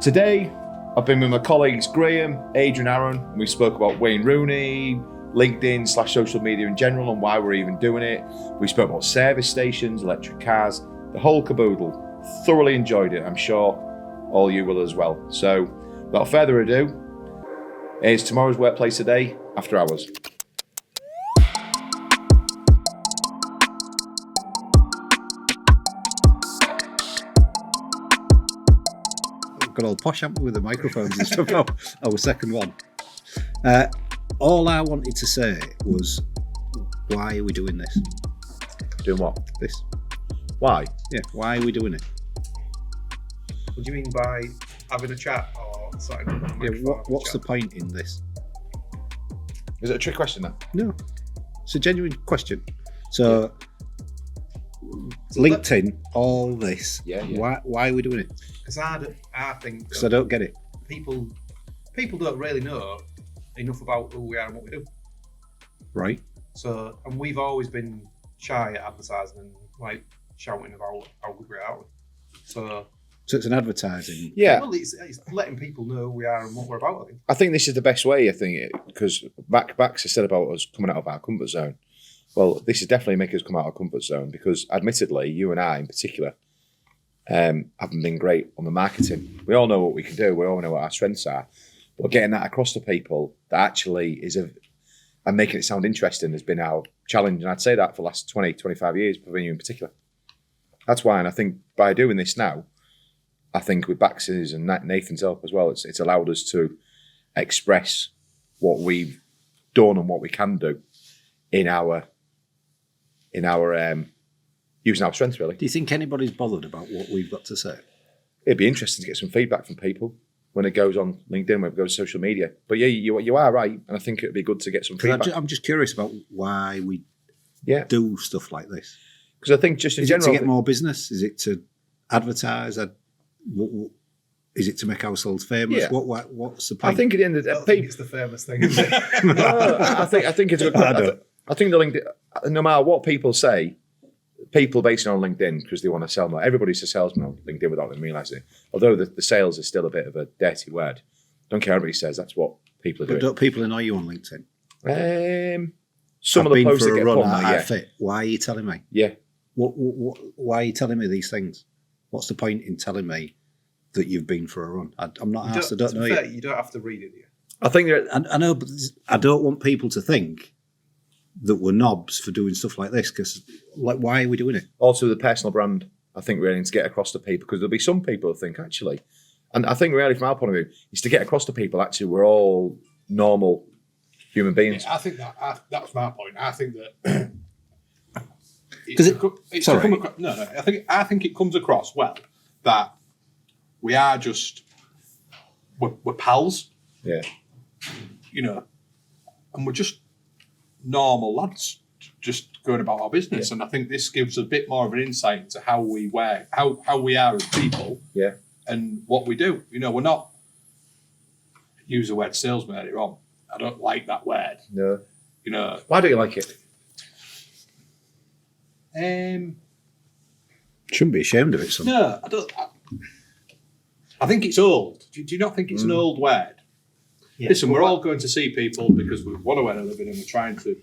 Today, I've been with my colleagues Graham, Adrian, Aaron, and we spoke about Wayne Rooney, LinkedIn / social media in general and why we're even doing it. We spoke about service stations, electric cars, the whole caboodle. Thoroughly enjoyed it. I'm sure all you will as well. So, without further ado, here's tomorrow's workplace today, after hours. Got all posh, haven't we, with the microphones and stuff. Our second one. All I wanted to say was, why are we doing this? Doing what? This. Why? Yeah, why are we doing it? What do you mean by having a chat or starting on the microphone? What's the point in this? Is it a trick question then? No, it's a genuine question. So, LinkedIn, all this. Yeah. Why are we doing it? Because I think Because I don't get it. people don't really know enough about who we are and what we do. Right. So, and we've always been shy at advertising and like shouting about how good we are. So it's an advertising. Yeah. Well, it's letting people know who we are and what we're about. I think. I think this is the best way, because Baxter said about us coming out of our comfort zone. Well, this is definitely making us come out of our comfort zone because, admittedly, you and I in particular haven't been great on the marketing. We all know what we can do. We all know what our strengths are. But getting that across to people that actually and making it sound interesting has been our challenge. And I'd say that for the last 20, 25 years, for you in particular. That's why, and I think by doing this now, I think with Baxter's and Nathan's help as well, it's allowed us to express what we've done and what we can do in our using our strengths, really. Do you think anybody's bothered about what we've got to say? It'd be interesting to get some feedback from people when it goes on LinkedIn, when it goes to social media. But yeah, you are right, and I think it'd be good to get some feedback. I'm just curious about why we do stuff like this. Because I think just in general, is it to get more business? Is it to advertise? Is it to make ourselves famous? Yeah. What's the point? I think at the end of the day, I think it's the famous thing. Isn't it? No, I think it's a good. I think the LinkedIn, no matter what people say, people basing on LinkedIn because they want to sell more. Everybody's a salesman on LinkedIn without them realising it. Although the sales is still a bit of a dirty word. Don't care what everybody says. That's what people are doing. But don't people annoy you on LinkedIn? Some of the posts that get put on there, fit. Why are you telling me? Yeah. Why are you telling me these things? What's the point in telling me that you've been for a run? I'm not asked. I don't know you. You don't have to read it, do you? I think I know, but I don't want people to think that we're knobs for doing stuff like this, because why are we doing it? Also the personal brand, I think really need to get across to people, because there'll be some people who think actually, and I think really from our point of view, is to get across to people actually we're all normal human beings. Yeah, I think that's my point. I think that I think it comes across well that we are just we're pals. Yeah. You know, and we're just normal lads just going about our business. Yeah. And I think this gives a bit more of an insight into how we work, how we are as people. Yeah. And what we do. You know, we're not, use the word salesman earlier on. I don't like that word. No. You know. Why don't you like it? Shouldn't be ashamed of it, son. No, I don't. I think it's old. Do you not think it's an old word? Yeah. Listen, we're all going to see people because we want to earn a living and we're trying to,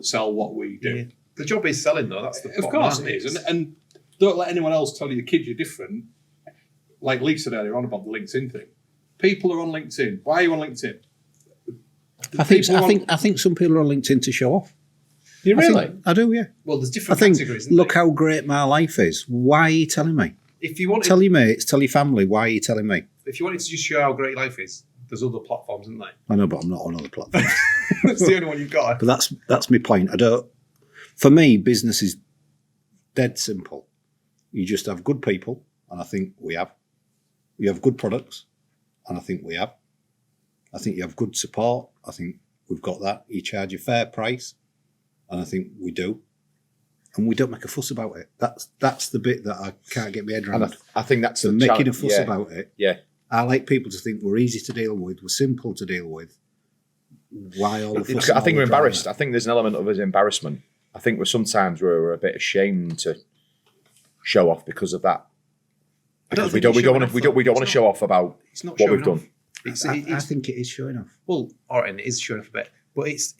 sell what we do. Yeah. The job is selling, though. That's the Of course it is. And don't let anyone else tell you the kids are different. Like Lee said earlier on about the LinkedIn thing. People are on LinkedIn. Why are you on LinkedIn? I think some people are on LinkedIn to show off. You really? I do, yeah. Well, there's different categories. Look how great my life is. Why are you telling me? If you want, tell your mates, tell your family. Why are you telling me? If you wanted to just show how great life is, there's other platforms, isn't there? I know, but I'm not on other platforms. That's the only one you've got. But that's my point. For me, business is dead simple. You just have good people, and I think we have. You have good products, and I think we have. I think you have good support. I think we've got that. You charge a fair price, and I think we do. And we don't make a fuss about it. That's the bit that I can't get my head around. And I think that's the making a fuss about it. Yeah. I like people to think we're easy to deal with, we're simple to deal with. Why all the fuss? I think we're embarrassed. I think there's an element of us embarrassment. I think sometimes we're a bit ashamed to show off because of that. Because we don't want to show off about It's not what showing we've done. off. It's, I it's think it is showing off. well, all right, and it is showing off a bit, but it's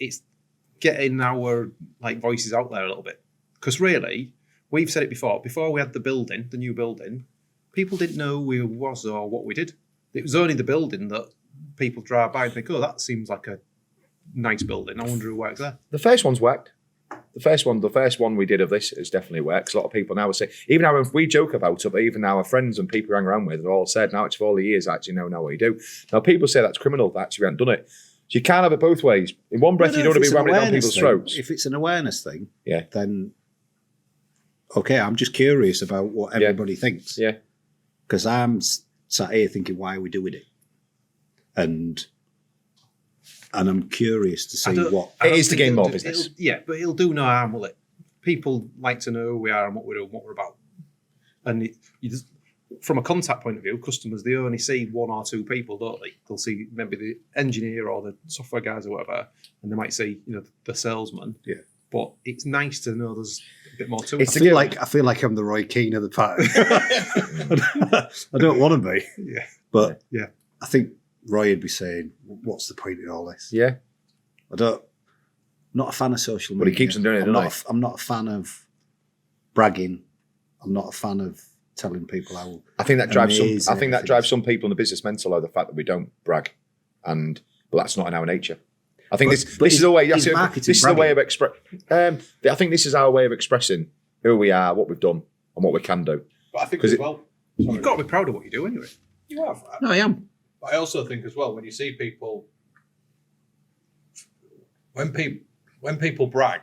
getting our like voices out there a little bit. Because really, we've said it before. Before we had the new building, people didn't know who we was or what we did. It was only the building that people drive by and think, "Oh, that seems like a nice building. I wonder who works there." The first one's worked. The first one we did of this has definitely worked. A lot of people now are saying, even now if we joke about it, but even our friends and people we hang around with have all said, now for all the years, I actually know now what you do. Now people say that's criminal, that actually we haven't done it. So you can't have it both ways. In one breath, you don't want to be ramming it down people's throats. If it's an awareness thing, Yeah. then okay, I'm just curious about what everybody thinks. Yeah. Because I'm sat here thinking, why are we doing it? And I'm curious to see what It is to gain more business. But it'll do no harm, will it? People like to know who we are and what we do and what we're about. And from a contact point of view, customers, they only see one or two people, don't they? They'll see maybe the engineer or the software guys or whatever, and they might see, the salesman. Yeah. But it's nice to know there's a bit more to it. I feel like I'm the Roy Keane of the party. I don't want to be. Yeah. But Yeah. I think Roy would be saying, what's the point in all this? Yeah. I'm not a fan of social media. But he keeps on doing it, doesn't he? I'm not a fan of bragging. I'm not a fan of telling people how I think that drives amazing some. I think that everything drives is. some people in the business mental, though, the fact that we don't brag, but that's not in our nature. I think this is a way. is This marketing is a way of bragging? I think this is our way of expressing who we are, what we've done, and what we can do. But I think 'Cause as well, You've got to be proud of what you do anyway. you have. No, I am. But I also think as well, when you see people, when people brag,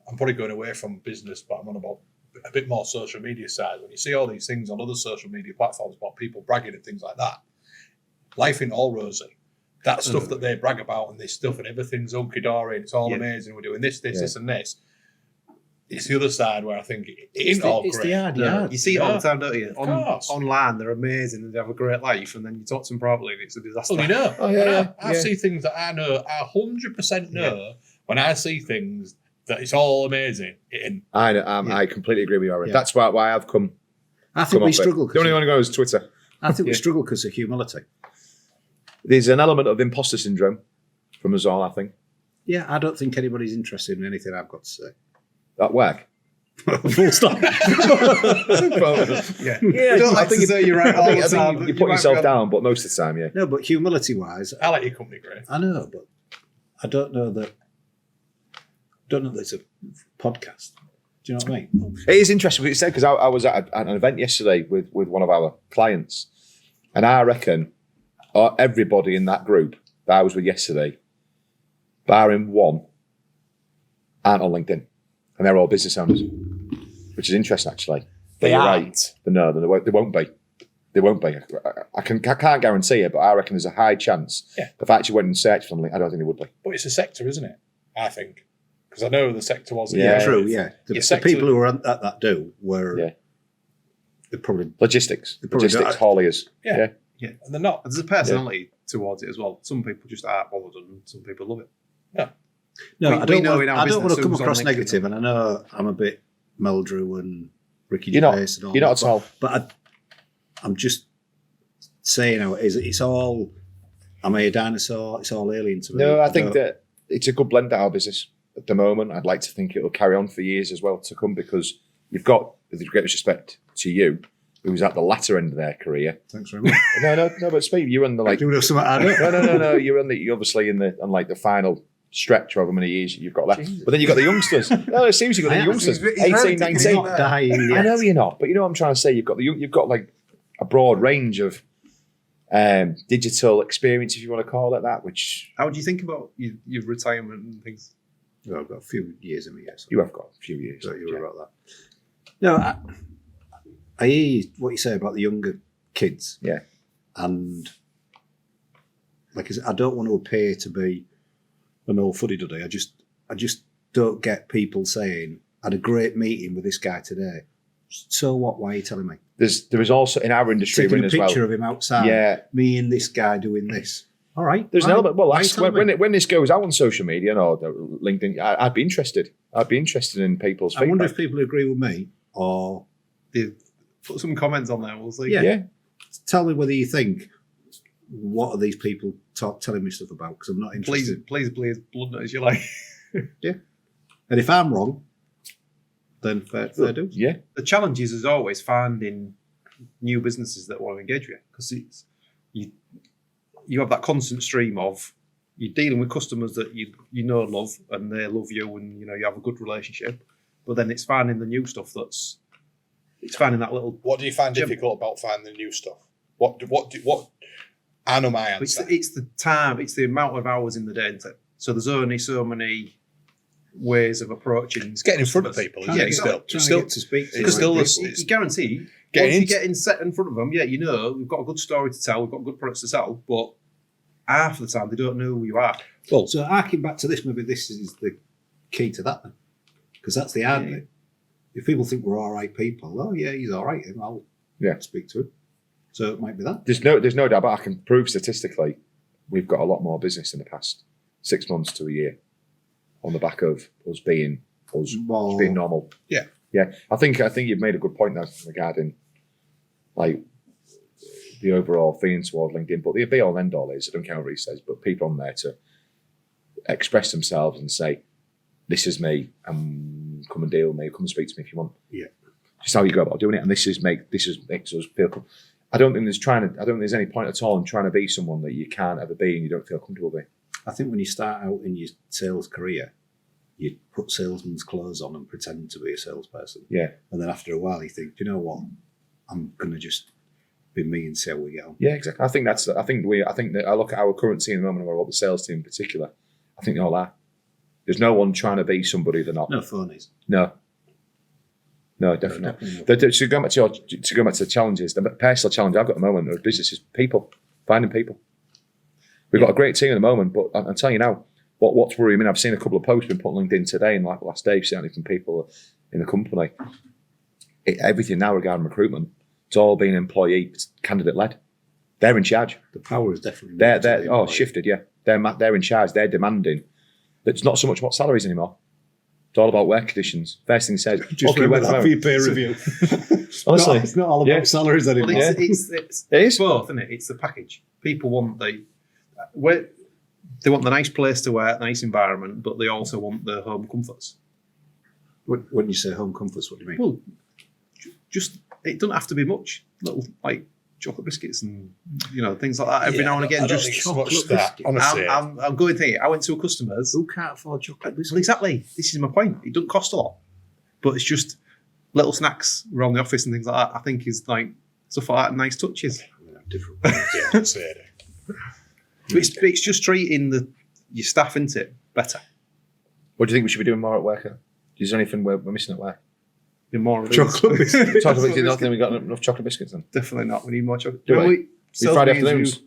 I'm probably going away from business, but I'm on about a bit more social media side. When you see all these things on other social media platforms about people bragging and things like that, life ain't all rosy. That stuff that they brag about and this stuff and everything's hunky-dory and it's all amazing, we're doing this, this and this. It's the other side where I think it ain't all It's great. the hard No, yard. you see it all the time, don't you? course. Online, they're amazing and they have a great life, and then you talk to them privately and it's a disaster. Well, you know. Oh, yeah, yeah, I yeah. see things that I know, I 100% know when I see things that it's all amazing. I completely agree with you, Aaron. Yeah. That's why I've come. I think off we it. struggle. The only one who goes is Twitter. I think we struggle because of humility. There's an element of imposter syndrome from us all, I think. Yeah, I don't think anybody's interested in anything I've got to say. At work. Full stop. Yeah. You don't like to say you're right all the time. You but put might yourself be- down, but most of the time, yeah. No, but humility-wise, I like your company, Gray. I know, but I don't know that it's a podcast. Do you know what I mean? It is interesting what you said, because I was at an event yesterday with one of our clients, and I reckon everybody in that group that I was with yesterday, barring one, aren't on LinkedIn, and they're all business owners, which is interesting actually. They You're aren't. right. No, they won't be. They won't be. I can't guarantee it, but I reckon there's a high chance. Yeah. If I actually went and searched for them, I don't think they would be. But it's a sector, isn't it? I think. Because I know the sector was. Yeah. True, yeah. The sector- people who were at that do were Yeah. they're probably Logistics, probably logistics, don't- hauliers. Yeah. Yeah. And they're not. There's a personality towards it as well. Some people just aren't bothered and some people love it. No, We I don't know want, in our I don't want to business come who's on across LinkedIn. negative, and I know I'm a bit Meldrew and Ricky You're not. Gervais and all You're not that, at all. But I'm just saying how it is. It's all. Am I a dinosaur? It's all alien to me. No, I think don't- that it's a good blend to our business at the moment. I'd like to think it will carry on for years as well to come, because you've got, with the greatest respect to you, who's at the latter end of their career. Thanks very much. No, but Steve, you're on the like. Do you know something I don't? No. You're obviously on like the final stretch, however many years you've got left. But then you've got the youngsters. No, seriously, you've got the youngsters. He's 18, very 19. Not dying yet. I know you're not, but you know what I'm trying to say. You've got like a broad range of digital experience, if you want to call it that. Which How do you think about your retirement and things? Well, I've got a few years in me yet. So you have got a few years. don't you yeah. worry about that. No, I hear what you say about the younger kids. Yeah. And like I said, I don't want to appear to be an old fuddy-duddy. I just don't get people saying, I had a great meeting with this guy today. So what? Why are you telling me? There is also in our industry Taking we're a in as well. picture of him outside. Yeah. Me and this guy doing this. All right. There's an fine. element. Well, Why are you that's telling me? when this goes out on social media or LinkedIn, I'd be interested. I'd be interested in people's I wonder feedback. if people agree with me or Put some comments on there. We'll see. Yeah. Tell me whether you think, what are these people telling me stuff about? Because I'm not interested. Please, blunt it as you like. Yeah. And if I'm wrong, then fair dues. Yeah. The challenge is always finding new businesses that want to engage with you, because it's you have that constant stream of you're dealing with customers that you love, and they love you, and you have a good relationship. But then it's finding the new stuff it's finding that little. What do you find difficult about finding the new stuff? What? I know my answer. It's the time. It's the amount of hours in the day. Isn't it? So there's only so many ways of approaching. It's getting in front of people, isn't it? Still to speak to it's still you guarantee once you get set in front of them, we've got a good story to tell, we've got good products to sell, but half of the time they don't know who you are. Well, so harking back to this, maybe this is the key to that then, because that's the hard bit. If people think we're all right people, oh yeah, he's all right, I'll speak to him. So it might be that. There's no doubt, but I can prove statistically we've got a lot more business in the past 6 months to a year on the back of us being normal. Yeah. Yeah. I think you've made a good point there regarding like the overall feeling toward LinkedIn. But the be all and end all is, I don't care what he says, but people on there to express themselves and say, this is me, and come and deal with me, come and speak to me if you want. Yeah. Just how you go about doing it. And this makes us feel cool. I don't think there's any point at all in trying to be someone that you can't ever be and you don't feel comfortable with. I think when you start out in your sales career, you put salesman's clothes on and pretend to be a salesperson. Yeah. And then after a while, you think, do you know what? I'm going to just be me and see how we get on. Yeah, exactly. I think that I look at our current team at the moment, or the sales team in particular. I think they all are. There's no one trying to be somebody they're not. No phonies. No, definitely not. To go back to the challenges, the personal challenge I've got at the moment of business is people, finding people. We've got a great team at the moment, but I'm telling you now, what's worrying me, I've seen a couple of posts been put on LinkedIn today and like the last day, certainly from people in the company. Everything now regarding recruitment, it's all being employee, candidate led. They're in charge. The power is definitely they're shifted. Yeah, they're in charge. They're demanding. It's not so much about salaries anymore. It's all about work conditions. First thing says, just remember that for your peer review. Honestly, it's not all about salaries anymore. Well, it's both, isn't it? It's the package. People want they want the nice place to work, nice environment, but they also want the home comforts. When you say home comforts, what do you mean? Well, just it doesn't have to be much. Little like chocolate biscuits and things like that every now and again. Just chocolate biscuits. Honestly, I'm going to. I went to a customer's. Who can't afford chocolate biscuits? Well, exactly. This is my point. It doesn't cost a lot, but it's just little snacks around the office and things like that. I think is like stuff like that. Nice touches. Different. It's just treating your staff into it better. What do you think we should be doing more at work? Is there anything we're missing at work? More chocolate biscuits. Chocolate biscuits. You don't think we got enough chocolate biscuits then? Definitely not. We need more chocolate. Do we? Friday afternoons.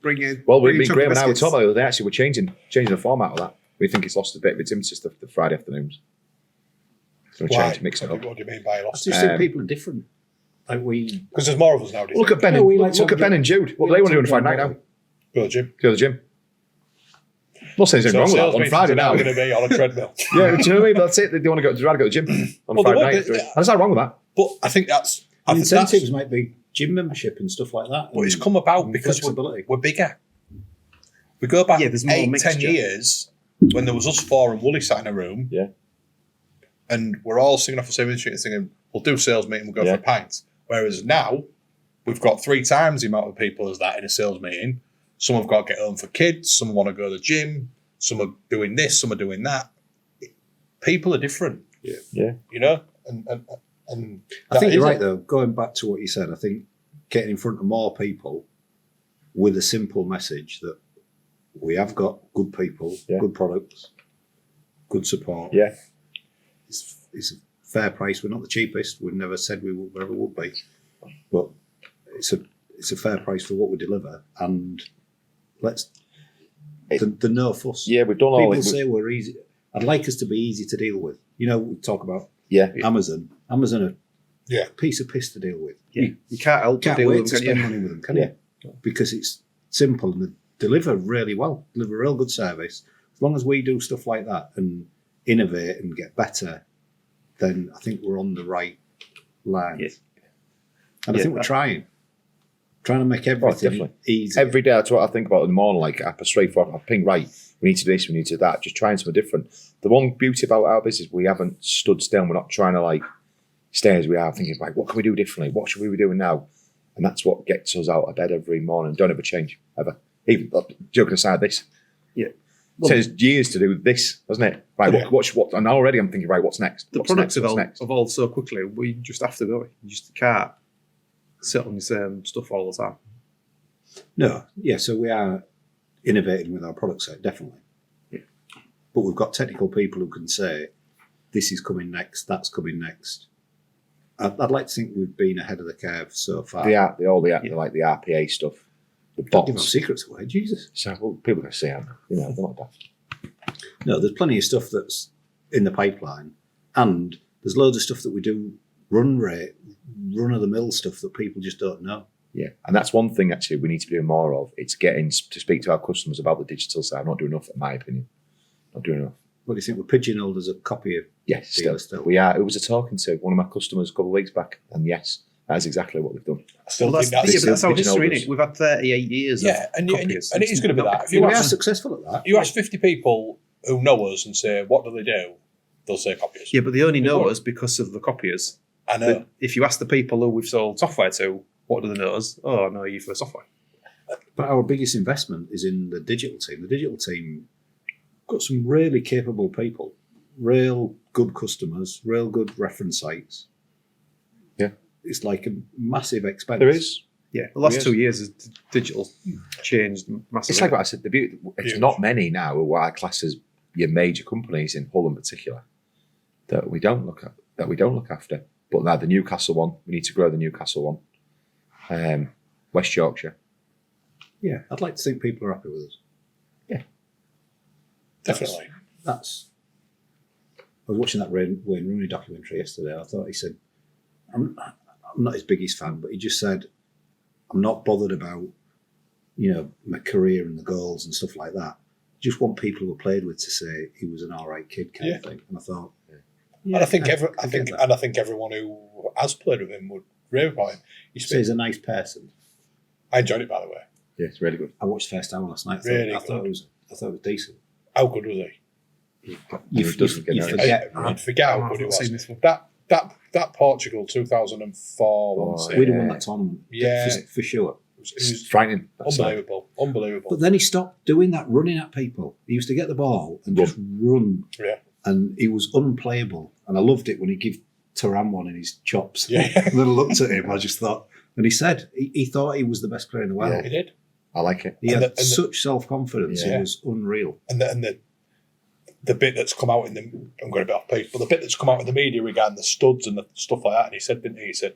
Well, me and Graham and I were talking about the other day. Actually, we're changing the format of that. We think it's lost a bit of its impetus, the Friday afternoons. So we're changing, mix it up. What do you mean by lost? I just think people are different. Like because there's more of us now. Look at Ben. Look at Ben and Jude. What do they want to do on Friday night now? Go to the gym. Not saying anything wrong with that on Friday now. Going to be on a treadmill. Yeah, do you know what I mean? That's it. They want to go to the gym on Friday night. There's nothing wrong with that. But I think that's incentives might be gym membership and stuff like that. But it's come about because we're bigger. We go back 8-10 years when there was us four and Wooly sat in a room. Yeah. And we're all singing off the same instrument, thinking, we'll do a sales meeting, we'll go for a pint. Whereas now, we've got 3 times the amount of people as that in a sales meeting. Some have got to get home for kids, some want to go to the gym, some are doing this, some are doing that. People are different. Yeah. And I think you're right, though. Going back to what you said, I think getting in front of more people with a simple message that we have got good people, good products, good support. Yeah. It's a fair price. We're not the cheapest. We've never said we ever would be. But it's a fair price for what we deliver. And the no fuss. Yeah, we've done all. People say we're easy. I'd like us to be easy to deal with. We talk about Amazon. Amazon are a piece of piss to deal with. Yeah. You can't help but deal with them, spend money with them, can you? Because it's simple and they deliver really well. Deliver a real good service. As long as we do stuff like that and innovate and get better, then I think we're on the right line. Yeah. And I think we're trying to make everything definitely. easy. Every day, that's what I think about in the morning. Like, I straightforward, I ping, right, we need to do this, we need to do that. Just trying something different. The one beauty about our business, we haven't stood still. We're not trying to, like, stay as we are, thinking, like, what can we do differently? What should we be doing now? And that's what gets us out of bed every morning. Don't ever change, ever. Even, joking aside, this. Yeah. Well, it takes years to do this, doesn't it? Right, what, and already I'm thinking, right, what's next? The What's products next? What's next? evolve so quickly, we just have to go. You just can't sit on the same stuff all the time. No, yeah, so we are innovating with our product set, definitely. Yeah. But we've got technical people who can say, this is coming next, that's coming next. I'd like to think we've been ahead of the curve so far. Like the RPA stuff, the Don't give our bots. secrets away, Jesus. So, well, people can see them. You know, they're not daft. No, there's plenty of stuff that's in the pipeline, and there's loads of stuff that we do run of the mill stuff that people just don't know. Yeah, and that's one thing actually we need to be doing more of. It's getting to speak to our customers about the digital side. I'm not doing enough, in my opinion. Not doing enough. What do you think? We're pigeonholed as a copy of Yes, dealer still. We are. It was a talking to one of my customers a couple of weeks back, and yes, that is exactly what we've done. I still Well, think that's our pigeonholed history, us. innit? We've had 38 years yeah, of and copies. it is going to be that. If We you are ask, successful at that. you ask 50 people who know us and say, what do they do? They'll say copiers. Yeah, but they only know Before- us because of the copiers. I know. But if you ask the people who we've sold software to, what do they know us? Oh, I know you for software. But our biggest investment is in the digital team. The digital team got some really capable people, real good customers, real good reference sites. Yeah. It's like a massive expense. There is. Yeah, the last Yes. 2 years, has digital changed massively. It's like what I said. It's Huge. not many now who I class as your major companies in Hull in particular that we don't look after. But now the Newcastle one, we need to grow the Newcastle one. West Yorkshire. Yeah, I'd like to think people are happy with us. Definitely. That's. I was watching that Wayne Rooney documentary yesterday. I thought he said, I'm not his biggest fan, but he just said, I'm not bothered about, my career and the goals and stuff like that. Just want people who I played with to say he was an all right kid kind of thing. And I thought, And I think get that. I think everyone who has played with him would rave about him. So he's a nice person. I enjoyed it, by the way. Yeah, it's really good. I watched First Hour last night. Really I thought it was decent. How good was he? You forget. You'd forget how I've good it not was. seen this one. That Portugal 2004 one. Oh, it We'd have won that tournament. Yeah. For sure. It's frightening. That's unbelievable. But then he stopped doing that, running at people. He used to get the ball and just run. Yeah. And he was unplayable. And I loved it when he gave Turan one in his chops. Yeah. And then I looked at him, I just thought, and he said he thought he was the best player in the world. He did. I like it. He And had the- such self-confidence. Yeah. It was unreal. And the bit that's come out in the, I'm going a bit off page, but the bit that's come out in the media regarding the studs and the stuff like that, and he said, didn't he? He said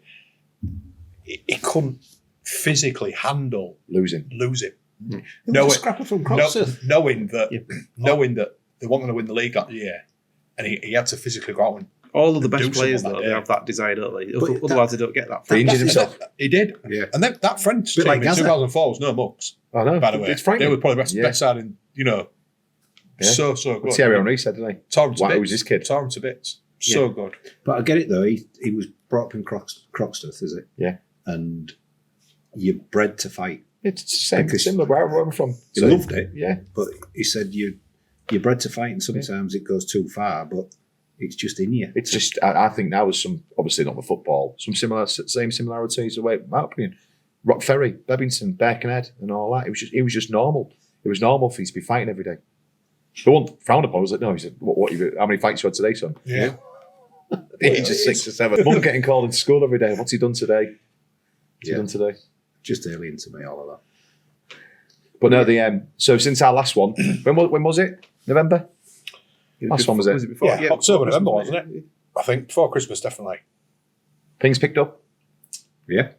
he couldn't physically handle Losing. losing. He was a scrapper from Croxteth. Knowing that they wanted to win the league that year, and he had to physically go out and All of the best do players, something though, that they day. have that desire, don't they? But Otherwise, they don't get that. He injured himself. He did. Yeah. And then that French Bit team like in Gaza. 2004 was no mucks, I know. by the way. It's frightening. They were probably the Yeah. best side in, Yeah. so good. Thierry Henry said, didn't he? Tore him to Wow, bits. who's this kid? Tore him to bits. So good. But I get it, though. He was brought up in Croxteth, is it? Yeah. And you're bred to fight. It's the same, Because- similar where I'm from. He loved it. Yeah. But he said you're bred to fight, and sometimes it goes too far, but it's just in you. It's just, I think now there's some, obviously not the football, some same similarities away, in my opinion. Rock Ferry, Bebington, Birkenhead and all that. It was just normal. It was normal for you to be fighting every day. The one frowned upon was like, no, he said, how many fights you had today, son? Yeah. The age of 6 or 7. Mum getting called into school every day. What's he done today? What's he done today? Just alien to me, all of that. But no, so since our last one, when was it? November? Last one was it? before? Yeah, October, November, wasn't it? I think before Christmas, definitely. Things picked up? Yeah.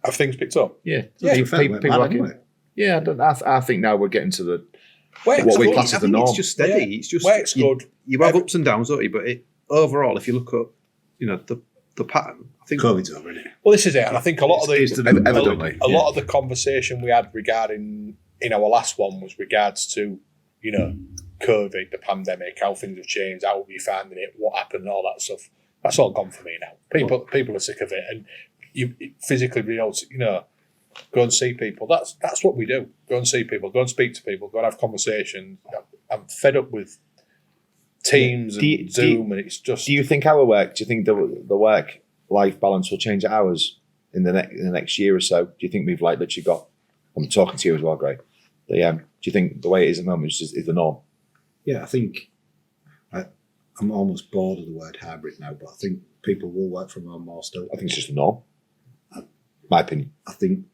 Have things picked up? Yeah. Yeah, People like it. Yeah, I think now we're getting to the Work's what we good. class I as the think norm. it's just steady. Yeah. It's just Work's good. You have ups and downs, don't you? But overall, if you look at the pattern, I think COVID's over, isn't it? Well, this is it, and I think a lot of It's the the new evidently. a lot of the conversation we had regarding in our last one was regards to COVID, the pandemic, how things have changed, how we finding it, what happened, all that stuff. That's all gone for me now. People are sick of it, and you physically be able to, go and see people. That's what we do. Go and see people. Go and speak to people. Go and have conversations. I'm fed up with Teams and Zoom, and it's just. Do you think our work? Do you think the work-life balance will change at ours in the next year or so? Do you think we've literally got? I'm talking to you as well, Greg. Do you think the way it is at the moment is the norm? Yeah, I think I'm almost bored of the word hybrid now, but I think people will work from home more still. I think it's just the norm. My opinion. I think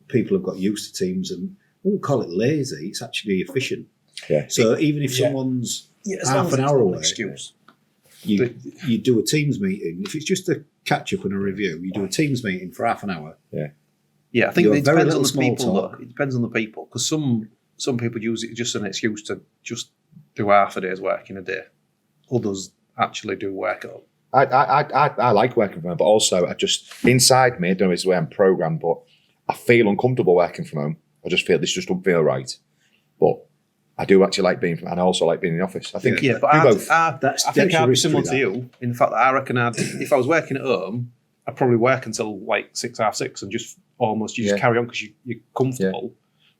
people have got used to Teams, and I won't call it lazy. It's actually efficient. Yeah. So even if someone's half an hour away, excuse. you do a Teams meeting. If it's just a catch up and a review, you do a Teams meeting for half an hour. Yeah. Yeah, I think You're it very depends on little the people. small talk. Though. It depends on the people, because some people use it just as an excuse to just do half a day's work in a day. Others actually do work at home. I like working from home, but also I just inside me, I don't know if it's the way I'm programmed, but I feel uncomfortable working from home. I just feel this just don't feel right. But I do actually like being from, and I also like being in the office. I think but we both. I think I'd be similar that. to you in the fact that I reckon if I was working at home, I'd probably work until like 6, half 6, and just carry on because you're comfortable.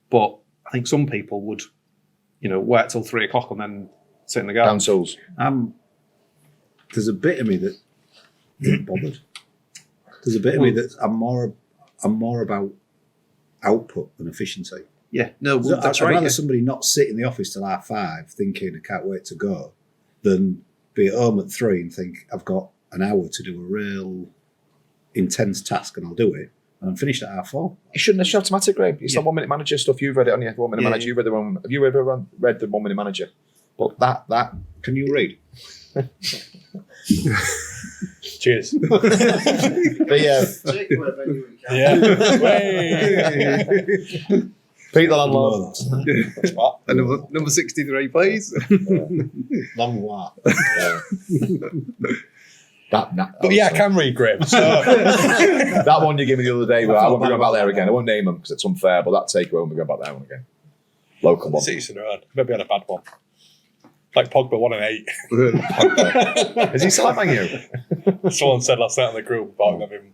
But I think some people would, work till 3 o'clock and then sit in the garden. Down tools. There's a bit of me that isn't bothered. There's a bit of me that I'm more about output and efficiency. Yeah, no, that's I'd right. rather Yeah. somebody not sit in the office till 5:30 thinking I can't wait to go than be at home at 3 and think I've got an hour to do a real intense task and I'll do it and I'm finished at 4:30. It shouldn't have automatic, Greg. It's not 1 minute manager stuff. You've read it on your 1 minute manager. You've read have you ever read the 1 minute manager? But that Can you read? Cheers. Pete the landlord. Number 63, please. Long while. But yeah, I can read, Graham. So. That one you gave me the other day, but I won't be going back there again. I won't name them because it's unfair, but that takeaway, I won't be going back there one again. Local one. Season around. Maybe on a bad one. Like Pogba 1 and 8. Is he still at Man U? Someone said last night in the group about having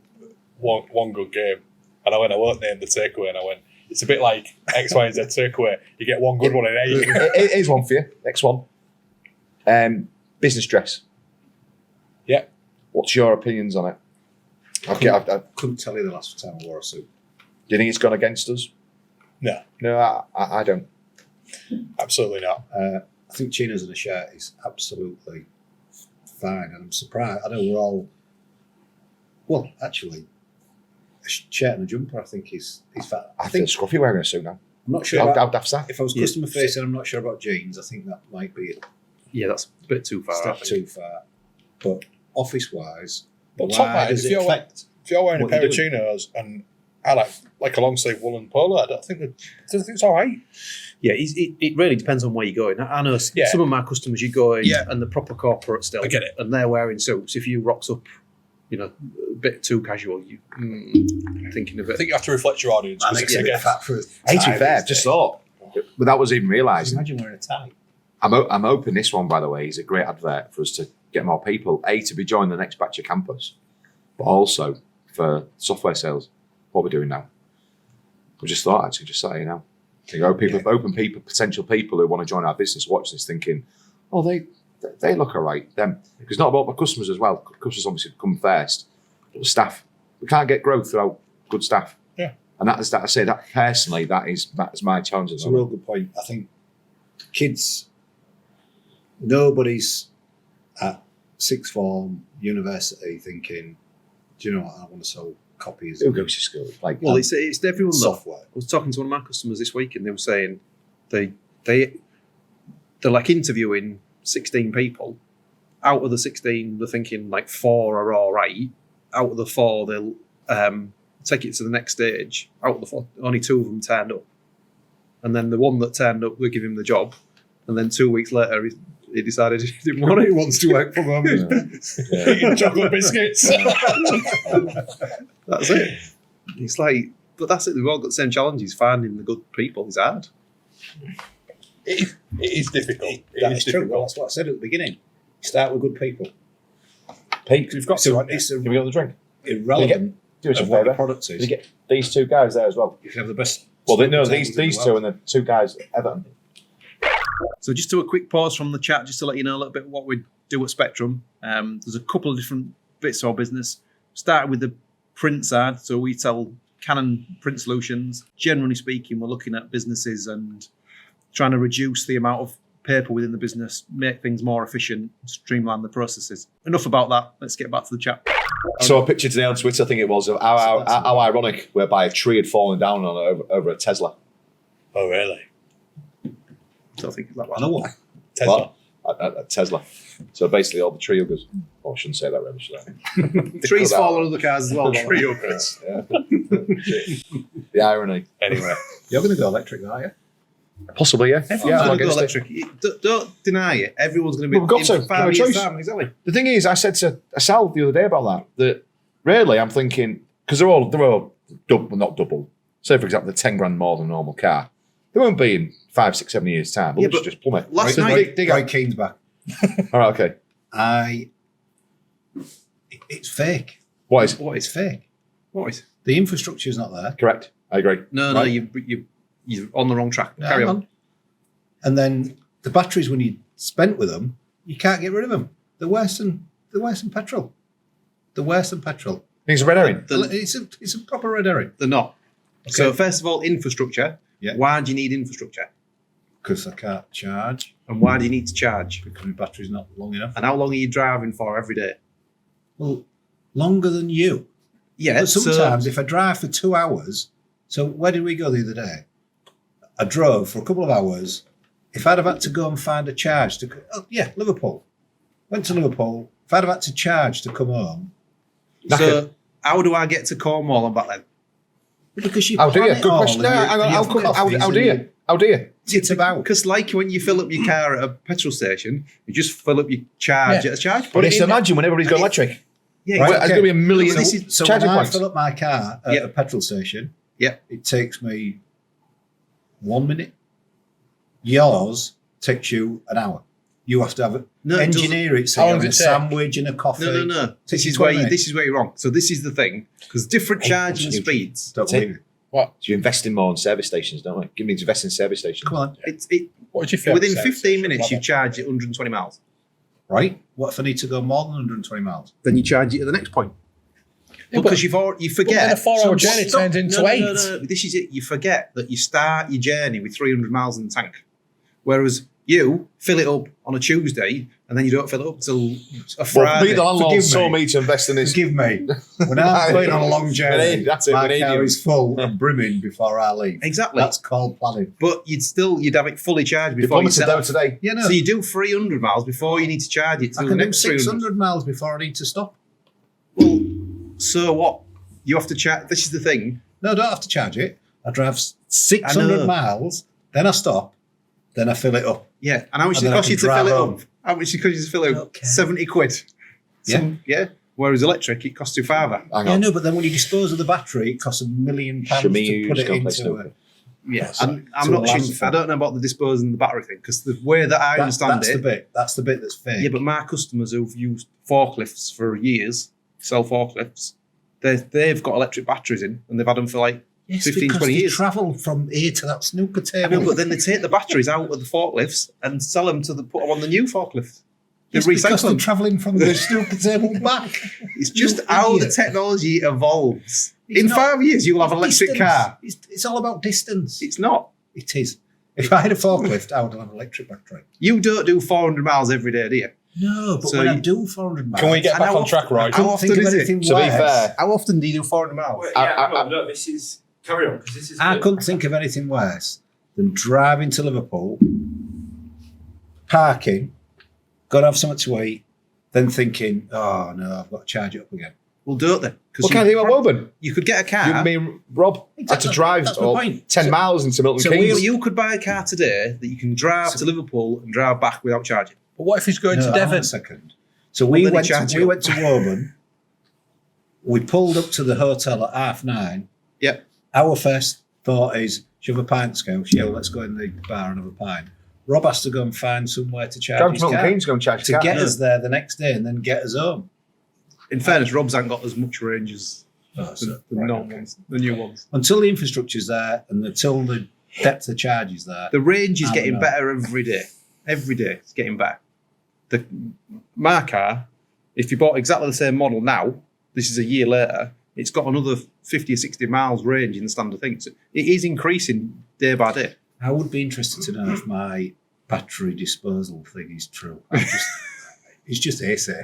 one good game. And I won't name the takeaway, and I went, it's a bit like X, Y, and Z takeaway. You get one good one in 8. Here's one for you. Next one. Business dress. Yeah. What's your opinions on it? I couldn't tell you the last time I wore a suit. Do you think it's gone against us? No. No, I don't. Absolutely not. I think chinos and a shirt is absolutely fine, and I'm surprised. I know we're all. Well, actually, a shirt and a jumper, I think is fine. I feel scruffy wearing a suit now. I'm not sure. How daft's that? If I was customer facing, I'm not sure about jeans. I think that might be Yeah, that's a bit too far. a step too far. But office wise, But why top man, does if it you're, affect? if you're wearing a what pair you're of doing? chinos and I like a long sleeve woolen polo, I think it's all right. Yeah, it really depends on where you're going. I know Yeah. some of my customers, you go in Yeah. and the proper corporate still, I get it. and they're wearing suits. If you rocks up, a bit too casual, you thinking of I it. think you have to reflect your audience. I because think it's it's a bit against- fat for a Hey, to tie be fair, these I've just days. thought, without us even realising, Imagine wearing a tie. I'm hoping this one, by the way, is a great advert for us to get more people, to be joining the next batch of campus, but also for software sales, what we're doing now. We just thought, actually, just sat here now. Potential people who want to join our business watch this thinking, oh, they look all right, them. Because not about my customers as well. Customers obviously come first, but the staff. We can't get growth without good staff. Yeah. And that is, I say that personally, that is my challenge. It's a real good point. I think kids, nobody's at sixth form, university thinking, do you know what, I want to sell copies. Who goes to school? Like, Well, it's everyone though. software. I was talking to one of my customers this week, and they were saying they're like interviewing 16 people. Out of the 16, they're thinking like 4 are all right. Out of the 4, they'll take it to the next stage. Out of the 4, only 2 of them turned up, and then the one that turned up, they give him the job, and then 2 weeks later, he decided he didn't want it. He wants to work from home. Eating chocolate biscuits. That's it. It's like, but that's it. We've all got the same challenges. Finding the good people is hard. It is difficult. That is true. Well, that's what I said at the beginning. Start with good people. Pete, You've got So to, haven't you? it's a, can we go to the drink? irrelevant Do us a of what your favour. product You is. get these two guys there as well. You can have the best. Well, snooker these tables in the two world. and the two guys at Everton. So just do a quick pause from the chat just to let you know a little bit what we do at Spectrum. There's a couple of different bits of our business. Started with the print side, so we sell Canon print solutions. Generally speaking, we're looking at businesses and trying to reduce the amount of paper within the business, make things more efficient, streamline the processes. Enough about that. Let's get back to the chat. So I pictured today on Twitter, I think it was, of how ironic, whereby a tree had fallen down on over a Tesla. Oh, really? Don't think it's that I know what. Tesla. A Tesla. So basically, all the tree huggers. Oh, I shouldn't say that, really, should I? Trees fall on other cars as well. Tree huggers. Yeah. The irony. Anyway. You're going to go electric, are you? Possibly, yeah. Everyone's Yeah, going to go against it. electric. Don't deny it. Everyone's going to be Well, we've got in to. for 5 No years' choice. time. Exactly. The thing is, I said to Sal the other day about that really I'm thinking, because they're all double, not double. Say, for example, they're 10 grand more than a normal car. They won't be in 5, 6, 7 years' time. But Yeah, we should but just plummet. last So night- dig Roy out. Keane's back. All right, okay. It's fake. What is What It's is? fake. What is? The infrastructure is not there. correct? I agree. No, Right. you're on the wrong track. No, Carry hang on. And then the batteries, when you spent with them, you can't get rid of them. They're worse than petrol. They're worse than petrol. It's a red herring. It's a proper red herring. They're not. Okay. So first of all, infrastructure. Yeah. Why do you need infrastructure? Because I can't charge And why do you need to charge? because my battery's not long enough. And how long are you driving for every day? Well, longer than you. Yeah. But sometimes if I drive for 2 hours, so where did we go the other day? I drove for a couple of hours. If I'd have had to go and find a charge Liverpool. Went to Liverpool. If I'd have had to charge to come home, So how do I get to Cornwall and back then? because you How do you? plan it Good all question. and No, you- hang on, and how you've come- got how things do and you? How do you? It's about. Because like when you fill up your car at a petrol station, you just fill up your charge Yeah. at a charge But point. just imagine when everybody's got And electric. Yeah, Right, There's exactly. going to be a million So when charging I points. fill up my car at Yeah. a petrol station, Yeah. it takes me 1 minute. Yours takes you an hour. You have to have No, it engineer it so How you long have a does it take? sandwich and a coffee. No. This Takes you is where 20 minutes. this is where you're wrong. So this is the thing, because different charging Absolutely. speeds. Don't That's it. believe it. What? So you invest in more in service stations, don't we? Give me to invest in service stations. Come on, What did you feel? Within 15 minutes, you charge at 120 miles. right? What if I need to go more than 120 miles? Then you charge it at the next point. Yeah, Because you But forget. then a 4-hour So journey stop- turns into no, 8. No. This is it. You forget that you start your journey with 300 miles in the tank, whereas you fill it up on a Tuesday and then you don't fill it up till a Well, Friday. me, the landlord, Forgive saw me. me to invest in this. Forgive me. When I'm going on a long journey, That's it, my we need car you. is full and brimming before I leave. Exactly. That's called planning. But you'd have it fully charged before you Diplomacy set down off. today. Yeah, no. So you do 300 miles before you need to charge it I to the can do next 300. 600 miles before I need to stop. Well, so what? You have to charge. This is the thing. No, I don't have to charge it. I drive I 600 know. miles, then I stop, then I fill it up. Yeah. And how much And does it then I cost you can to drive fill it home. up? How much does it cost you to fill it up? Okay. 70 quid. Yeah. Whereas electric, it costs you £5. Hang Yeah, on. no, but then when you dispose of the battery, it costs £1 million to Shami's put it gonna play into snooker. Yeah, So- I'm so not that's sure. the thing. I don't know about the disposing of the battery thing because the way that I understand that's it. the bit. That's the bit that's fake. Yeah, but my customers who've used forklifts for years, sell forklifts, they've got electric batteries in and they've had them for like yes, 15, because 20 they years. travel from here to that snooker I table. know, but then they take the batteries out of the forklifts and sell them put them on the new forklift. They Yes, because recycle they're them. travelling from the snooker table back. It's just You how the idiot. technology evolves. It's In not- 5 years, you will have an electric Distance. car. It's all about distance. It's not. It is. If I had a forklift, I would have an electric battery. You don't do 400 miles every day, do you? No, but So when I you- do 400 miles, Can we get And back how on track, often- Roy? I can't How think often of is it? anything To be worse. fair, How often do you do 400 miles? Well, I- no, this is carry on because this is. I good. couldn't think of anything worse than driving to Liverpool, parking, got to have something to eat, then thinking, oh no, I've got to charge it up again. Well, don't they? Because what kind of thing about Woburn? you could get a car. You mean Rob had to Exactly. drive That's my all point. 10 miles into Milton so Keynes. You could buy a car today that you can drive to Liverpool and drive back without charging. But what if he's going No, to hang on Devon? a second. So Well, we then went they charge to, you. we went to Woburn. We pulled up to the hotel at 9:30. Yep. Our first thought is, should we have a pint scale? Yeah, well, let's go in the bar and have a pint. Rob has to go and find somewhere to charge Drive his to Milton car Keynes, go and charge to your car. get us there the next day and then get us home. In fairness, Rob's ain't got as much range as the normal ones, the new ones. Until the infrastructure's there and until the depth of charge is there. The range is I getting don't know. better every day. Every day it's getting better. My car, if you bought exactly the same model now, this is a year later, it's got another 50 or 60 miles range in the standard thing. So it is increasing day by day. I would be interested to know if my battery disposal thing is true. It's just hearsay.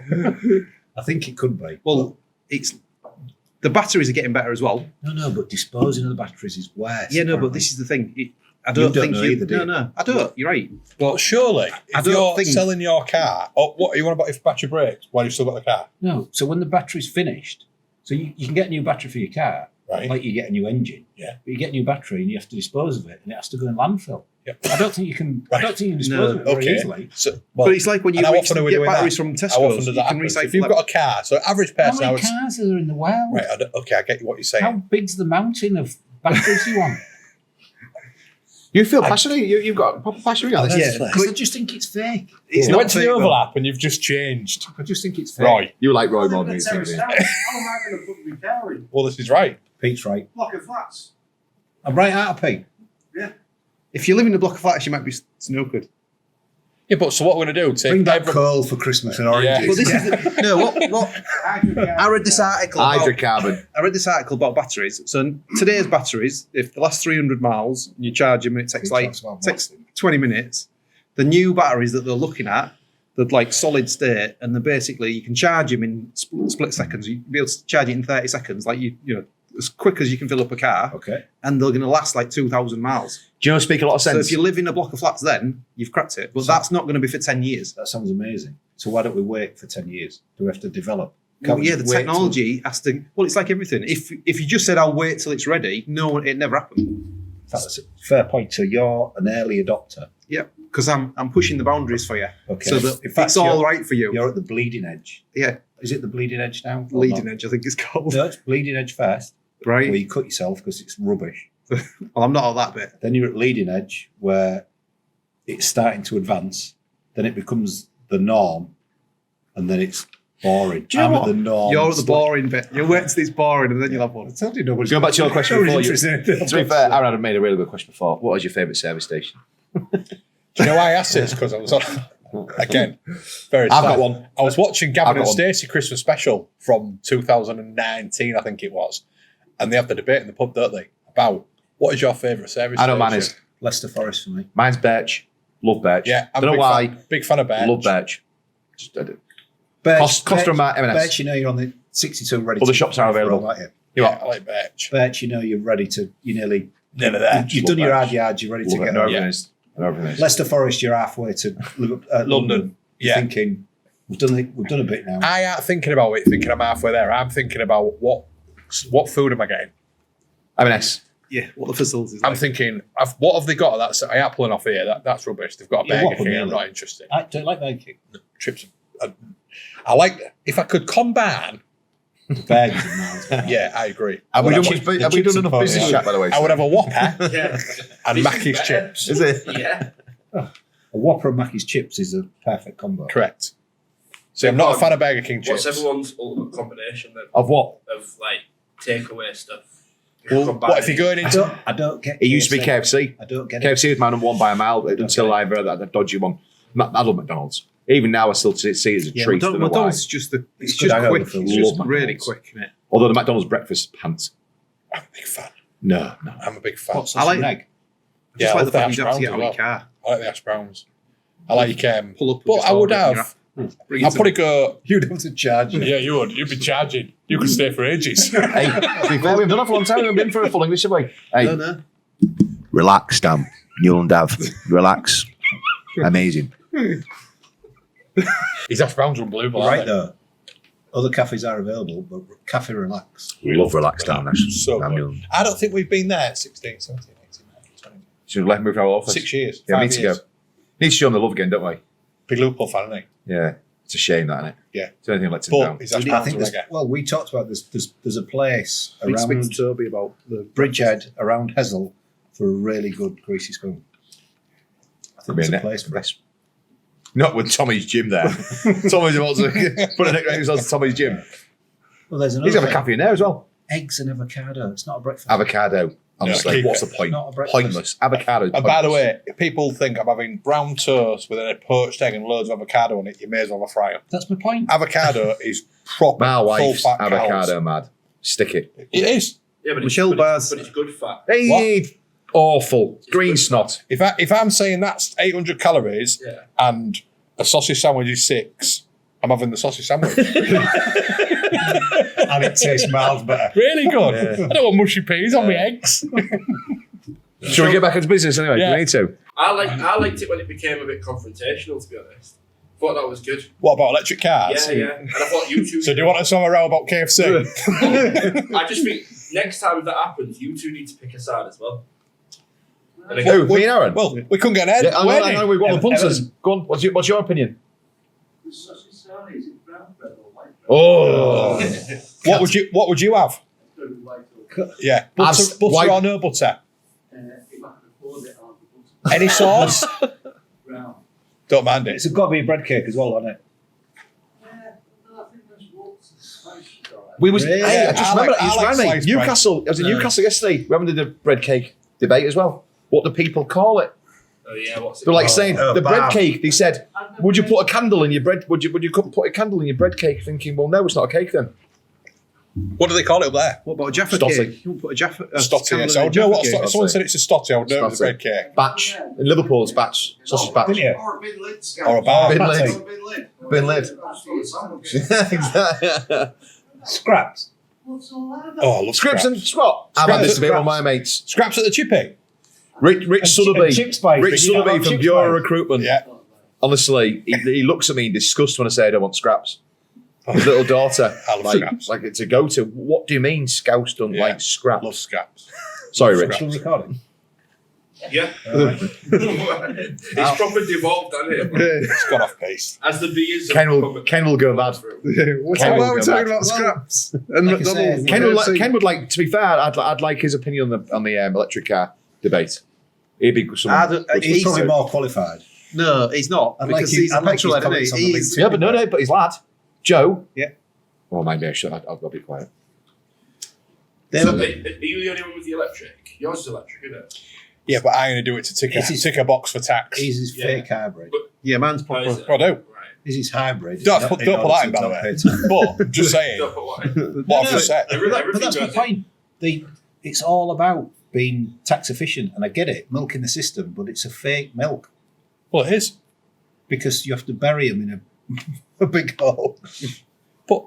I think it could be. Well, the batteries are getting better as well. No, but disposing of the batteries is worse. Yeah, no, but apparently. this is the thing. I You don't don't think know you. either, do you? No, I don't. You're right. But surely, I if don't you're think- selling your car, what you want about if battery breaks while you've still got the car? No, so when the battery's finished, so you can get a new battery for your car, Right. like you get a new engine. Yeah. But you get a new battery and you have to dispose of it, and it has to go in landfill. Yep. I don't think you can. I Right. don't think you can dispose of it very Okay. easily. So, well, But it's like when you and how often are we get doing batteries that? from how Tesco's, often does you that can happen? So recycle if you've them. got a car, so average How person, I many would. cars are there in the world? Right, okay, I get what you're saying. How big's the mountain of batteries you want? You feel passionate. You've got proper passion on this. Yeah. Because I just think it's fake. It's You not went to the fake, though. overlap and you've just changed. I just think it's fake. Right. You like Roy more How than you am I think. going to put my car in? Well, this is right. Pete's right. Block of flats. I'm right out of Pete. If you live in a block of flats, you might be snookered. Yeah, but so what we're going to do? Take Bring back every- coal for Christmas and Yeah. oranges. Well, this is the, no. What? I read this article. About, Hydrocarbon. I read this article about batteries. So today's batteries, if the last 300 miles you charge them, and it takes like 20 minutes. The new batteries that they're looking at, they're like solid state, and they're basically you can charge them in split seconds. You'll be able to charge it in 30 seconds, like you know, as quick as you can fill up a car, Okay. and they're going to last like 2,000 miles. Do you know speak a lot of So sense? if you live in a block of flats, then you've cracked it. But that's not going to be for 10 years. That sounds amazing. So why don't we wait for 10 years? Do we have to develop? Well, Can't we yeah, the just wait technology has to. Well, it's like everything. If you just said I'll wait till it's ready, no, it never happened. That's a fair point. So you're an early adopter. Yeah, because I'm pushing the boundaries for you, Okay. so that In fact, it's all you're- right for you. You're at the bleeding edge. Yeah, Is it the bleeding edge now? or leading not? edge, I think it's called. No, it's bleeding edge first, Right. where you cut yourself because it's rubbish. Well, I'm not at that bit. Then you're at leading edge where it's starting to advance. Then it becomes the norm, and then it's boring. Do you know I'm what? at the norm. You're at the boring bit. You'll wait till it's boring, and then you'll have one. I told you nobody's Going back to your question before, you, interested in to be fair, Aaron had made a really good question before. What was your favourite service station? Do you know why I asked this? Because I was on, again, very I've got sad. one. I was watching I've Gavin got and one. Stacey Christmas special from 2019, I think it was. And they have the debate in the pub, don't they? About what is your favourite service I know mine station? is. Leicester Forest for me. Mine's Birch. Love Birch. Yeah, I'm Don't know a why. big fan of Birch. Love Birch. Just, I do. Birch, Costa and M&S. Birch, you know you're on the 62 ready. All the to shops are available. aren't you? You Yeah, what? I like Birch. Birch, you know you're ready to. You're nearly. None of that. You've done your hard yards. You're ready to Love it. get I know over. everything is. I know everything is. Leicester Forest, you're halfway to London. You're Yeah. thinking we've done a bit now. I aren't thinking about it, thinking I'm halfway there. I'm thinking about what food am I getting? M&S. Yeah, what the facilities. I'm Like. thinking, what have they got? That's I ain't pulling off here. That's rubbish. They've got a Yeah, Burger Whopper, King. I'm really. not interested. I don't like Burger King. Chips. I like if I could combine. Burgers and miles. Yeah, I agree. Have we I done, would much, have- have we chips done and enough business potatoes. chat, by the way? I would have a Whopper Yeah. and Mackey's chips. Is it? Yeah. A Whopper and Mackey's chips is a perfect combo. Correct. So I'm not a fan of Burger King chips. What's everyone's ultimate combination then Of what? of like takeaway stuff? Well, what if you're going into? I don't get. It used to be KFC. I don't get it. KFC was my number one by a mile until I heard that dodgy one. I love McDonald's. Even now, I still see it as a Yeah, treat. Don't know why. McDonald's is just it's It's just good quick. hangover It's food. just Love really McDonald's. quick, isn't it? Although the McDonald's breakfast pants. I'm a big fan. No. I'm a big fan. What's I like- an egg? I Yeah, just I like love the fact the you don't have to get hash out of your browns car. I like the hash browns. I like Pull up. and but just I would order it, have. bring it I'll to probably me. go. You'd have to charge it. Yeah, you would. You'd be charging. You could stay for ages. Hey, to be fair, we've done it for a long time. We've been for a full English, have we? Hey, No. relax, Dan. Newland Ave. Relax. Amazing. His hash browns are unbelievable. Right aren't they? though. Other cafes are available, but Cafe Relax. We love relax down there. So I'm good. Newland. I don't think we've been there 16, 17, 18, 19, 20. Should we let him move to our office? 6 years. Yeah, we 5 need to years. go. Need to show him the love again, don't we? Big Liverpool fan, isn't he? Yeah. It's a shame, that, isn't it? Yeah. It's the only thing that lets him But down. his hash I browns think are there's, reggae. well, we talked about this. There's a place I need to speak around to Toby about the Bridgehead, around Hessel, for a really good greasy spoon. I think there's a place for it. Not with Tommy's gym there. Tommy's about to put a nickname on Tommy's gym. Well, there's He's another got a thing. cafe in there as well. Eggs and avocado. It's not a breakfast. Avocado. Honestly, keep what's it. the point? Not a breakfast. Pointless. Avocado. And by the way, if people think I'm having brown toast with a poached egg and loads of avocado on it, you may as well have a fry 'em. That's my point. Avocado is proper my wife's full-fat avocado cows. mad. Stick it. It is. Yeah, but Michelle but Bars- but it's good fat. Hey, awful. Green good. snot. If I'm saying that's 800 calories Yeah. and a sausage sandwich is 6, I'm having the sausage sandwich. And it tastes miles better. Really good. I don't want mushy peas on my eggs. Shall we get back into business anyway? Yeah. We need to. I liked it when it became a bit confrontational, to be honest. Thought that was good. What about electric cars? Yeah. And I thought you two. So do you want us on a row about KFC? I just think next time that happens, you two need to pick a side as well. And Who, again, me and Aaron? Well, we couldn't get an Yeah, I wedding. know we've got the punters. Go on, what's your opinion? The sausage salad, is it brown bread or white bread? Oh. What would you have? Go with white or Yeah, As- butter white- or no butter? if I can afford it, I'll put Any sauce? brown. Don't mind it. It's got to be a bread cake as well, hasn't it? Yeah, no, I think those walks and spices are alright. We was. Really? Hey, I just I remember. like- You just I like reminded me. sliced bread. Newcastle. I was in Newcastle yesterday. We having the bread cake debate as well. What do people call it? oh yeah, what's it? They're like called? saying the bread cake. They said, "Would you put a candle in your bread? Would you put a candle in your bread cake?" Thinking, well, no, it's not a cake then. What do they call it up there? What about a Jaffa Stotty. cake? You wouldn't put a Jaffa Stotty. candle So in I a would know Jaffa what cake? if someone said it's a stotty, I would know it was a Stotty. bread cake. Batch in Liverpool, it's batch sausage batch. Didn't you? Or a bin lid. Or a bar. Bin Patty. lid. Or a bin lid. Bin lid. Absolutely sandwich. exactly. Scraps. What's all that about? Oh, I love Scripps scraps. and Scott. I've had this debate with my mates. Scraps at the chippy. Rich And Sotheby. chip spice. Rich Did you know Sotheby about from chip Bureau spice? Recruitment. Yeah. Honestly, he looks at me in disgust when I say I don't want scraps. His little daughter. I love like, scraps. Like it's a go-to. What do you mean Scouse don't Yeah. like scraps? Love scraps. Sorry, Rich. Still recording? Yeah. It's proper devolved, hasn't it? It's gone off pace. As the beers. Ken will go mad. What's Ken why will are we go talking back. about scraps? And like I said, McDonald's. Ken would like. To be fair, I'd like his opinion on the electric car debate. He'd be someone. He's probably more qualified. No, he's not. I'd like Because his- he's a I'd like his petrol head, comments isn't on he? the He's- Yeah, but no, but his lad, Joe. Yeah. Well, maybe I should. I'll be quiet. So, are you the only one with the electric? Yours is electric, isn't it? Yeah, but I'm going to do it to tick a box for tax. He's his Yeah. fake hybrid. Yeah, mine's How is proper. it? I do. Right. He's his hybrid. Don't put that in, by the way. But just saying Don't put what in. what I've just said. Every- But everything that's my goes in. point. It's all about being tax efficient, and I get it, milking the system, but it's a fake milk Well, it is. because you have to bury them in a big hole. But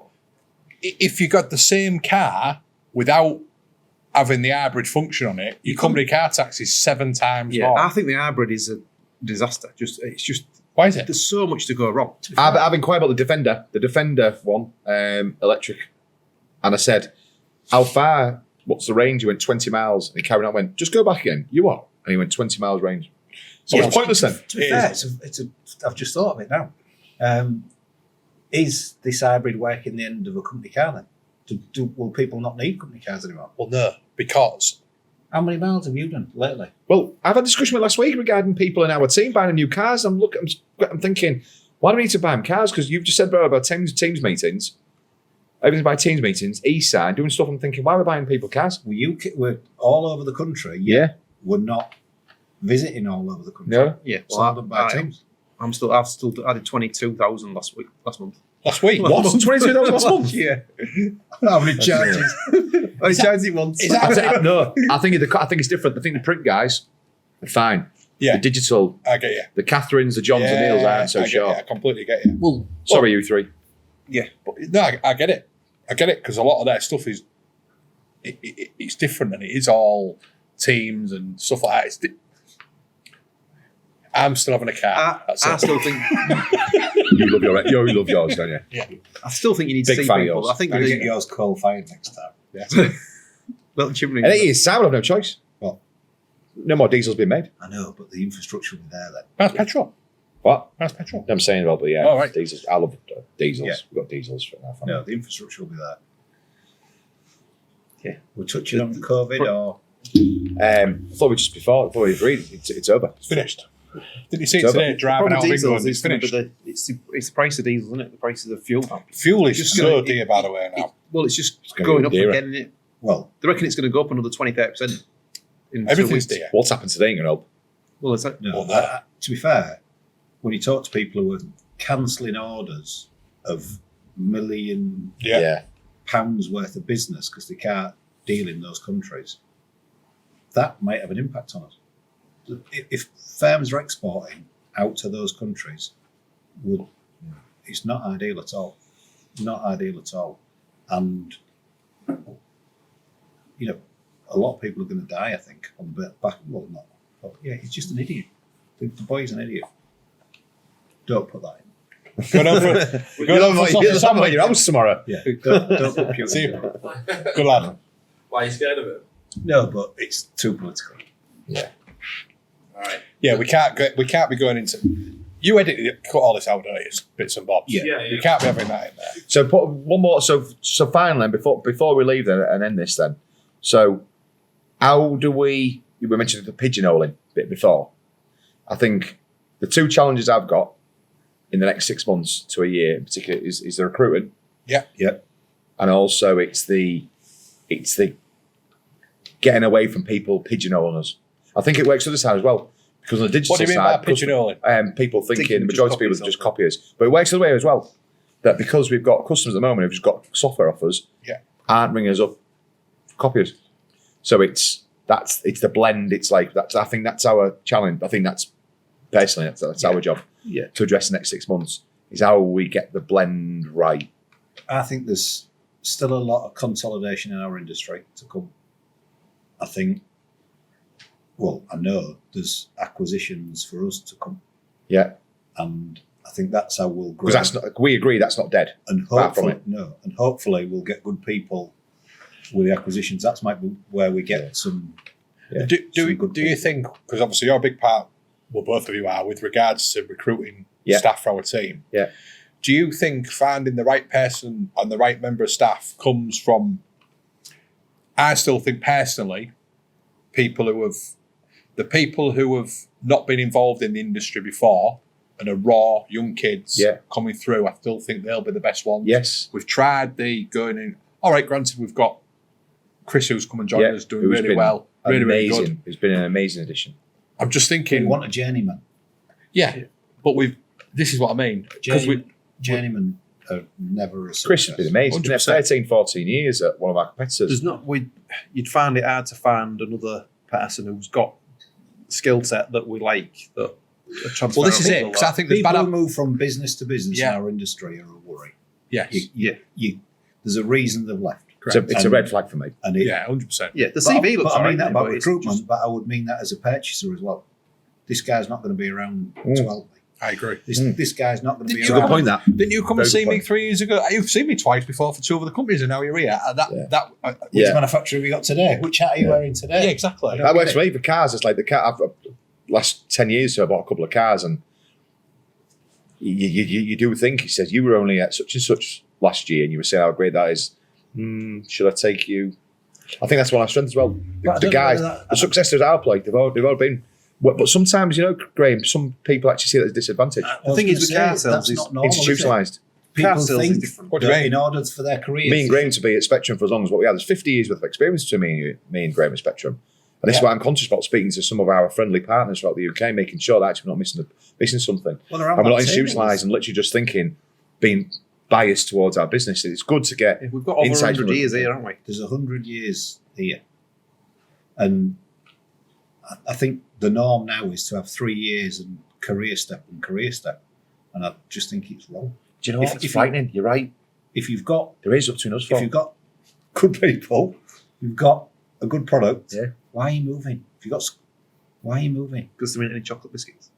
if you got the same car without having the hybrid function on it, your company car tax is 7 times Yeah, more. I think the hybrid is a disaster. It's just Why is it? there's so much to go wrong. I've inquired about the Defender one, electric, and I said, "How far? What's the range?" He went 20 miles, and he carried on. Went, "Just go back again." You what? And he went 20 miles range. So Yeah, it's pointless then. To be It fair, is. I've just thought of it now. Is this hybrid working the end of a company car then? Will people not need company cars anymore? Well, no, because How many miles have you done lately? Well, I've had a discussion with last week regarding people in our team buying new cars. I'm thinking, why do we need to buy them cars? Because you've just said about teams meetings. Everything by teams meetings, east side, doing stuff. I'm thinking, why are we buying people cars? We're all over the country. Yeah. We're not visiting all over the country. No. Yeah, Some of them by teams. I've still added 22,000 last month. last week. What? 22,000 last month? Yeah. How many charges? I charged it once. Is that- No, I think it's different. I think the print guys are fine. Yeah. The digital, I get you. the Catherines, the Johns and Neils aren't so I get you. sharp. I completely get you. Well, Sorry, you three. But no, I get it. I get it because a lot of that stuff is it's different and it is all teams and stuff like that. I'm still having a car. That's I it. still think You love yours, don't you? I still think you need to Big see fan of people. yours. I think I'll the get yours coal fired next time. Yeah. little chimney. And it is. Sam will have no choice. What? No more diesels being made. I know, but the infrastructure will be there then. That's petrol. What? That's petrol. I'm saying about the Oh, right. diesels. I love diesels. Yeah. We've got diesels for our family. No, the infrastructure will be there. Yeah. We're touching on COVID or I thought we just before we agreed. It's over. It's finished. Didn't you see it So, today? Driving Problem out of with diesels England, it's is gonna be finished. it's the price of diesel, isn't it? The price of the fuel. Fuel is Just so gonna- dear, by the way, now. Well, it's just gonna going get up dearer. and getting it. Well, They reckon it's going to go up another 20-30% in 2 Everything's weeks. dear. What's happened today ain't going to help. Well, it's like, no. Well, To be fair, when you talk to people who are cancelling orders of million Yeah. pounds worth of business because they can't deal in those countries, that might have an impact on us. If firms are exporting out to those countries, it's not ideal at all. Not ideal at all. And, you know, a lot of people are going to die, I think, on the back. Well, not. But yeah, he's just an idiot. The boy's an idiot. Don't put that in. Going on for, You're going on for talking sausage about sandwich. your house tomorrow. Yeah, don't put Putin See in. you. Good lad. Why are you scared of it? No, but it's too political. Alright. Yeah, we can't be going into. You cut all this out, don't you? It's bits and bobs. Yeah. Yeah, You yeah. can't be having that in there. So put one more. So finally, before we leave then and end this, then. So how do we? You were mentioning the pigeonholing bit before. I think the two challenges I've got in the next 6 months to a year, in particular, is the recruiting. Yeah. And also it's the getting away from people pigeonholing us. I think it works the other side as well. Because on the digital What do you mean side, by pigeonholing? people thinking Thinking the majority of people just are just copiers. But it works the other way as well. That because we've got customers at the moment who've just got software offers, aren't ringing us up copiers. So it's the blend. It's like I think that's our challenge. I think that's personally that's our job. Yeah. To address the next 6 months is how we get the blend right. I think there's still a lot of consolidation in our industry to come. I think, well, I know there's acquisitions for us to come, Yeah. and I think that's how we'll grow. Because we agree that's not dead. and far from hopefully we'll get good people with the acquisitions. That's might be where we get some. Yeah. Do Some good you people. think, because obviously you're a big part, well, both of you are, with regards to recruiting Yeah. staff for our team. Yeah. Do you think finding the right person and the right member of staff comes from, I still think personally, people who have not been involved in the industry before and are raw, young kids coming through, I still think they'll be the best ones. Yes. We've tried the going in. All right, granted, we've got Chris who's come and joined us doing Who's really been well. Really, really amazing. good. It's been an amazing addition. I'm just We thinking, want a journeyman. yeah, but this is what I mean. Because Journeyman are never a Chris success. has been amazing. He's been there 100%. 13, 14 years at one of our competitors. there's not. You'd find it hard to find another person who's got skill set that we like. That Well, this is it, because I think there's People bad. who move from business to business Yeah. in our industry are a worry. Yes. There's a reason they've left. It's a red flag for me. And it, Yeah, 100%. Yeah, the but, CV looks. but I mean alright, that about but it's recruitment, just- but I would mean that as a purchaser as well. This guy's not going to be around to help me. I agree. This guy's not going to be It's a around. good point, that. Didn't you come and Very see good me point. 3 years ago? You've seen me twice before for two of the companies, and now you're here. Which manufacturer have you got today? Which hat are you wearing today? Yeah, exactly. That works for me for cars. It's like the car. Last 10 years, so I bought a couple of cars, and you do think, he says, you were only at such and such last year, and you were saying how great that is. Should I take you? I think that's one of our strengths as well. But I The don't guys, know that- the successors I've played, they've all been. But sometimes, Graham, some people actually see that as a disadvantage. The thing is with car sales that's is not normal, is it? Institutionalised. People Car sales is think different. What do you that mean? in order for their careers. Me and Graham to be at Spectrum for as long as what we have. There's 50 years worth of experience between me and Graham at Spectrum. And this is why I'm conscious about speaking to some of our friendly partners throughout the UK, making sure that actually we're not missing something. Well, they're on And we're not that table. institutionalised and literally just thinking, being biased towards our business. It's good to get We've got over insights 100 from years them. here, haven't we? There's 100 years here. And I think the norm now is to have 3 years and career step. And I just think it's wrong. Do you know what? If It's you- frightening. You're right. If you've got There is up to us. if you've got good people, you've got a good product, Yeah. why are you moving? Why are you moving? Because there ain't any chocolate biscuits.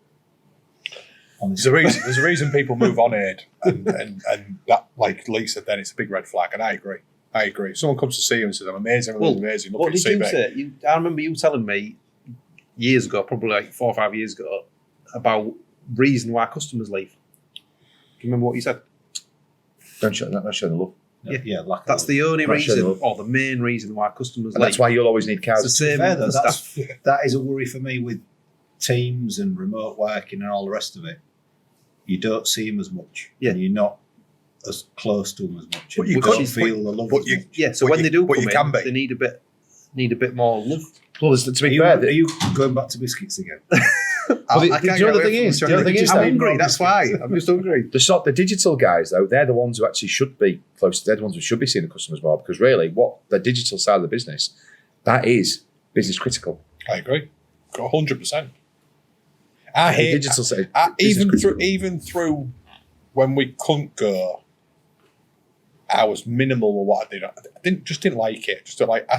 There's a reason people move on Ed, and that, like Lee said, then it's a big red flag, and I agree. If someone comes to see you and says, I'm amazing, Well, amazing, look What at did your you CV. say? I remember you telling me years ago, probably like 4 or 5 years ago, about reason why customers leave. Do you remember what you said? Don't show the love. Yeah, lack That's of the only Not reason, sure. or the main reason why customers And leave. that's why you'll always need It's cars. the same fair, though, with the staff. that is a worry for me with Teams and remote working and all the rest of it. You don't see them as much. Yeah. And you're not as close to them as much. But you You could- don't feel the love. but as you- much. Yeah, so But when you- they do but come you in, can be. they need a bit more love. Well, to Are be you, fair, are you going back to biscuits again? Well, the can't other get thing away is, from the other thing is, I'm though, hungry. That's why I'm just hungry. the digital guys though, they're the ones who actually should be close. They're the ones who should be seeing the customers more because really, what the digital side of the business, that is business critical. I agree, 100%. I The hate digital side, even business through critical. when we couldn't go. I was minimal with what I did. I didn't like it. Just like I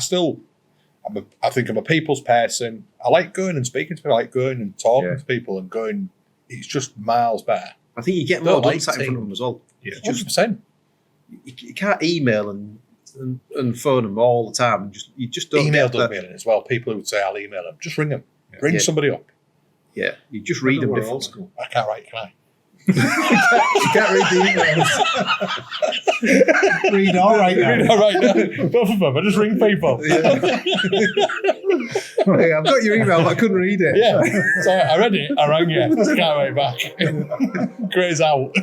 think I'm a people's person. I like going and speaking to people. I like going and talking Yeah. to people and going. It's just miles better. I think you get Don't more done like sat in front team. of them as well. Yeah, 100%. You can't email and phone them all the time. You just don't Email get does that. me in as well. People who would say I'll email them. Just ring them. Yeah. Ring Yeah. somebody up. Yeah, you just read them We're differently. old school. I can't write, can I? You can't read the emails. Read all right now. All right, no, both of them. I just ring people. Hey, I've got your email, but I couldn't read it. Yeah. So I read it. I rang you. Can't write back. Grey's out.